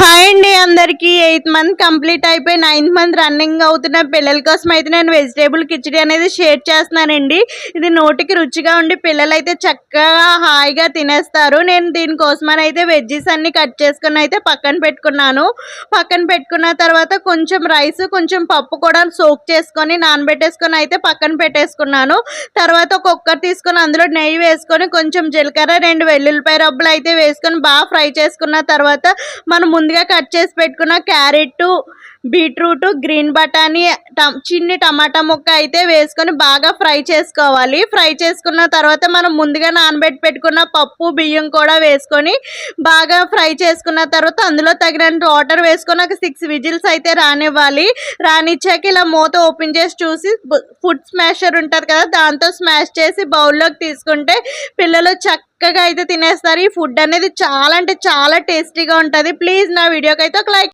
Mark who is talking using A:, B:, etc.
A: Hi అండి అందరికీ 8th month complete అయిపోయి 9th మంత్ రన్నింగ్ అవుతున్న పిల్లల కోసం అయితే నేను వెజిటేబుల్ కిచడీ అనేది షేర్ చేస్తున్నానండి. ఇది నోటికి రుచిగా ఉండి పిల్లలైతే చక్కగా హాయిగా తినేస్తారు. నేను దీనికోసమని అయితే వెజ్జీస్ అన్ని కట్ చేసుకుని అయితే పక్కన పెట్టుకున్నాను. పక్కన పెట్టుకున్న తర్వాత కొంచెం రైస్ కొంచెం పప్పు కూడా సోక్ చేసుకొని నానబెట్టేసుకొని అయితే పక్కన పెట్టేసుకున్నాను. తర్వాత ఒక కుక్కర్ తీసుకొని అందులో నెయ్యి వేసుకొని కొంచెం జీలకర్ర 2 వెల్లుల్లిపాయ రబ్బలు అయితే వేసుకొని బాగా ఫ్రై చేసుకున్న తర్వాత మనం ముందుగా కట్ చేసి పెట్టుకున్న క్యారెట్, బీట్రూట్, గ్రీన్ బటానీ, చిన్ని టమాటా ముక్క అయితే వేసుకొని బాగా ఫ్రై చేసుకోవాలి. ఫ్రై చేసుకున్న తర్వాత మనం ముందుగా నానబెట్టి పెట్టుకున్న పప్పు, బియ్యం కూడా వేసుకొని బాగా ఫ్రై చేసుకున్న తర్వాత అందులో తగినంత వాటర్ వేసుకొని ఒక 6 విజిల్స్ అయితే రానివ్వాలి. రానిచ్చాక ఇలా మూత ఓపెన్ చేసి చూసి ఫుడ్ స్మాషర్ ఉంటుంది కదా, దాంతో స్మాష్ చేసి బౌల్లోకి తీసుకుంటే పిల్లలు చక్కగా అయితే తినేస్తారు. ఈ ఫుడ్ అనేది చాలా అంటే చాలా టేస్టీగా ఉంటుంది. ప్లీజ్ నా వీడియోకి అయితే ఒక లైక్